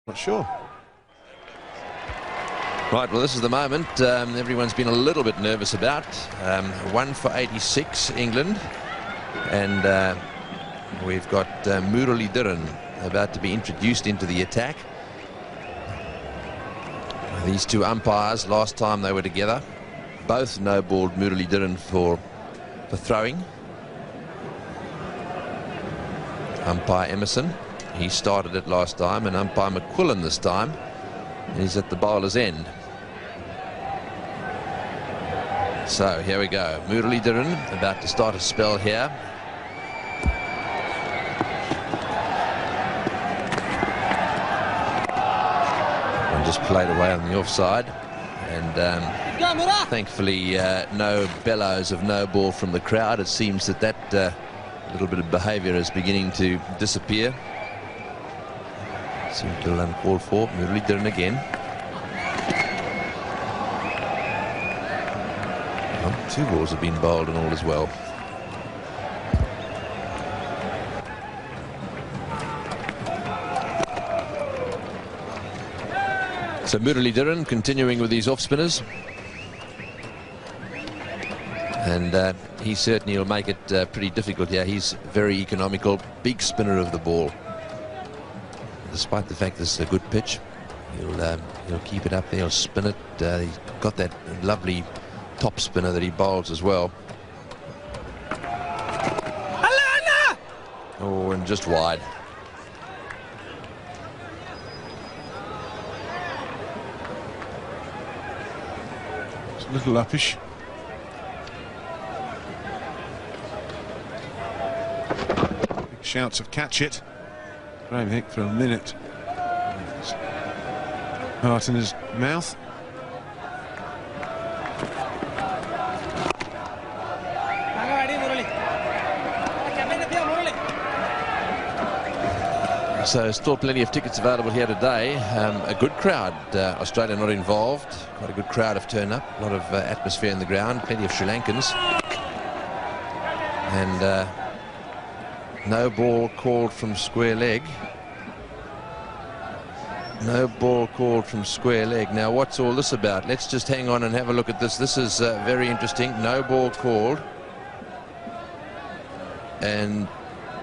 Not sure. Right, well, this is the moment everyone's been a little bit nervous about. 1 for 86, England. And we've got Muralitharan about to be introduced into the attack. These two umpires, last time they were together, both no-balled Muralitharan for throwing. Umpire Emerson, he started it last time, and umpire McQuillan this time. He's at the bowler's end. So here we go. Muralitharan about to start a spell here. And just played away on the offside. And thankfully no bellows of no ball from the crowd. It seems that little bit of behaviour is beginning to disappear. Seems a little uncalled for. Muralitharan again. Well, 2 balls have been bowled and all as well. So Muralitharan continuing with these off spinners. And he certainly will make it pretty difficult here. He's very economical, big spinner of the ball. Despite the fact this is a good pitch, he'll keep it up there, he'll spin it. He's got that lovely top spinner that he bowls as well. Oh, and just wide. It's a little uppish. Big shouts of catch it. Graham Hick for a minute. Heart in his mouth. So still plenty of tickets available here today. A good crowd. Australia not involved. Quite a good crowd have turned up. A lot of atmosphere in the ground. Plenty of Sri Lankans. And no ball called from square leg. No ball called from square leg. Now, what's all this about? Let's just hang on and have a look at this. This is very interesting. No ball called. And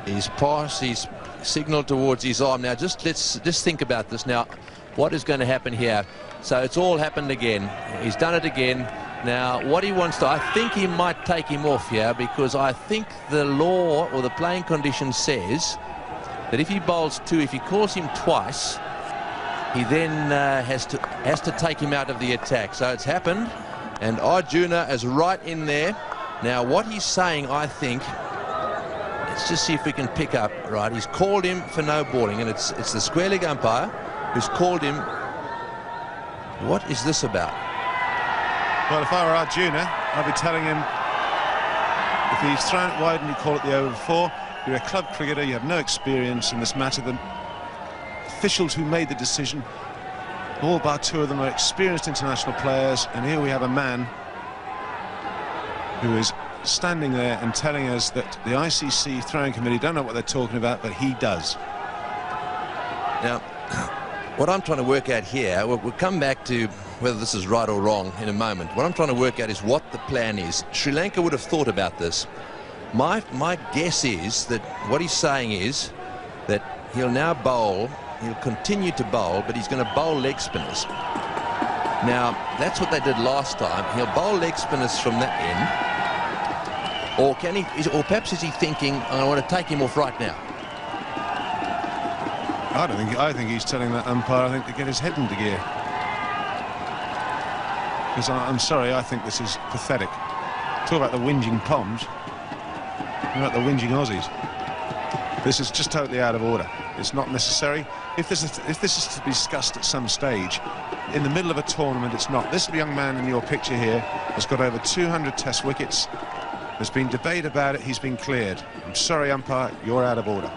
he's passed. He's signaled towards his arm. Now, let's think about this. Now, what is going to happen here? So it's all happened again. He's done it again. Now, what he wants to, I think he might take him off here, because I think the law or the playing condition says that if he bowls 2, if he calls him twice, he then has to take him out of the attack. So it's happened, and Arjuna is right in there. Now, what he's saying, I think, let's just see if we can pick up. Right, he's called him for no balling, and it's the square leg umpire who's called him. What is this about? Well, if I were Arjuna, I'd be telling him, if he's thrown it wide and you call it the over 4, you're a club cricketer, you have no experience in this matter. The officials who made the decision, all bar 2 of them, are experienced international players, and here we have a man who is standing there and telling us that the ICC throwing committee don't know what they're talking about, but he does. Now, what I'm trying to work out here, we'll come back to whether this is right or wrong in a moment. What I'm trying to work out is what the plan is. Sri Lanka would have thought about this. My guess is that what he's saying is that he'll now bowl, he'll continue to bowl, but he's going to bowl leg spinners. Now, that's what they did last time. He'll bowl leg spinners from that end. Or can he, or perhaps is he thinking, I want to take him off right now? I think he's telling that umpire, I think, to get his head into gear. Because I'm sorry, I think this is pathetic. Talk about the whinging Poms. Talk about the whinging Aussies. This is just totally out of order. It's not necessary. If this is to be discussed at some stage, in the middle of a tournament, it's not. This young man in your picture here has got over 200 test wickets. There's been debate about it. He's been cleared. I'm sorry, umpire, you're out of order.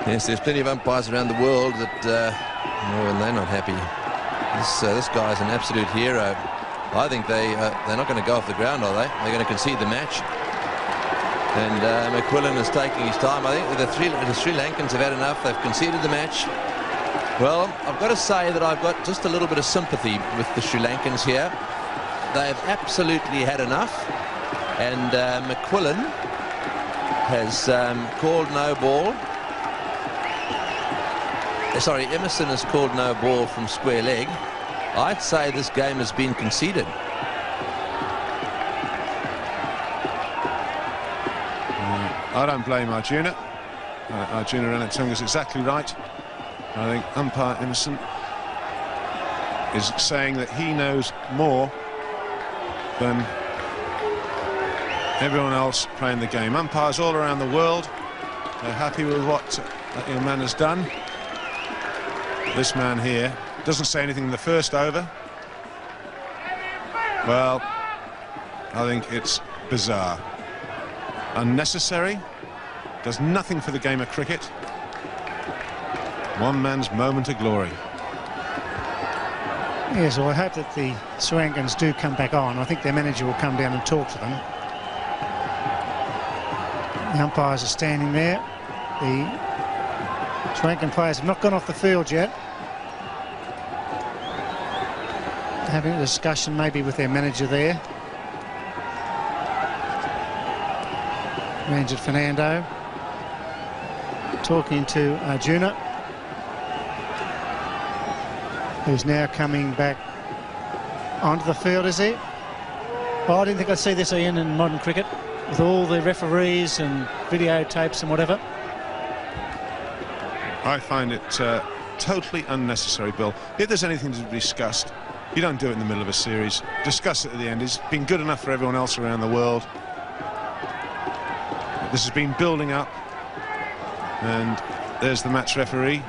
Yes, there's plenty of umpires around the world that, and they're not happy. This guy's an absolute hero. I think they're not going to go off the ground, are they? They're going to concede the match. And McQuillan is taking his time. I think the Sri Lankans have had enough. They've conceded the match. Well, I've got to say that I've got just a little bit of sympathy with the Sri Lankans here. They've absolutely had enough, and McQuillan has called no ball. Sorry, Emerson has called no ball from square leg. I'd say this game has been conceded. I don't blame Arjuna. Arjuna Ranatunga's exactly right. I think umpire Emerson is saying that he knows more than everyone else playing the game. Umpires all around the world, they're happy with what that young man has done. This man here doesn't say anything in the first over. Well, I think it's bizarre. Unnecessary. Does nothing for the game of cricket. One man's moment of glory. Yes, well, I hope that the Sri Lankans do come back on. I think their manager will come down and talk to them. The umpires are standing there. The Sri Lankan players have not gone off the field yet. Having a discussion maybe with their manager there. Ranjit Fernando talking to Arjuna, who's now coming back onto the field, is he? Well, I didn't think I'd see this, Ian, in modern cricket, with all the referees and videotapes and whatever. I find it totally unnecessary, Bill. If there's anything to be discussed, you don't do it in the middle of a series. Discuss it at the end. It's been good enough for everyone else around the world. This has been building up, and there's the match referee.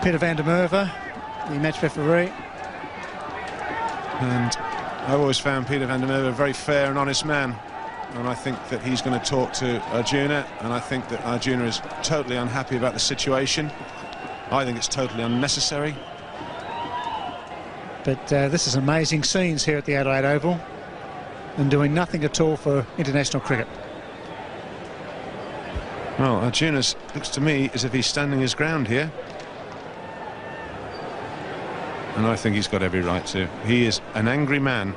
Peter van der Merwe, the match referee. And I've always found Peter van der Merwe a very fair and honest man. And I think that he's going to talk to Arjuna, and I think that Arjuna is totally unhappy about the situation. I think it's totally unnecessary. But this is amazing scenes here at the Adelaide Oval, and doing nothing at all for international cricket. Well, Arjuna looks to me as if he's standing his ground here. And I think he's got every right to. He is an angry man.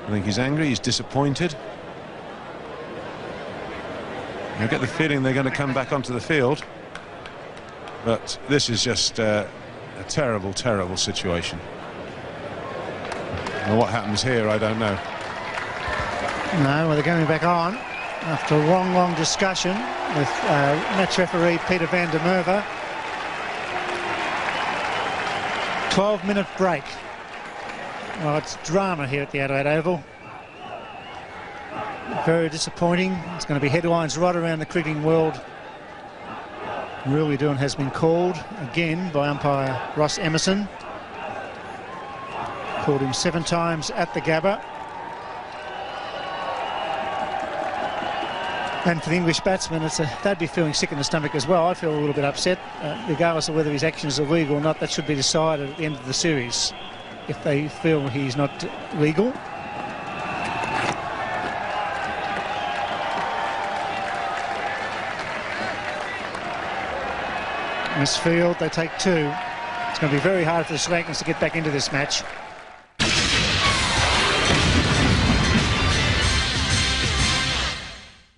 I think he's angry, he's disappointed. I get the feeling they're going to come back onto the field. But this is just a terrible, terrible situation. And what happens here, I don't know. No, well, they're going back on after a long, long discussion with match referee Peter van der Merwe. 12-minute break. Well, it's drama here at the Adelaide Oval. Very disappointing. It's going to be headlines right around the cricketing world. Muralitharan has been called again by umpire Ross Emerson. Called him 7 times at the Gabba. And for the English batsmen, they'd be feeling sick in the stomach as well. I feel a little bit upset, regardless of whether his actions are legal or not. That should be decided at the end of the series, if they feel he's not legal. In this field, they take 2. It's going to be very hard for the Sri Lankans to get back into this match.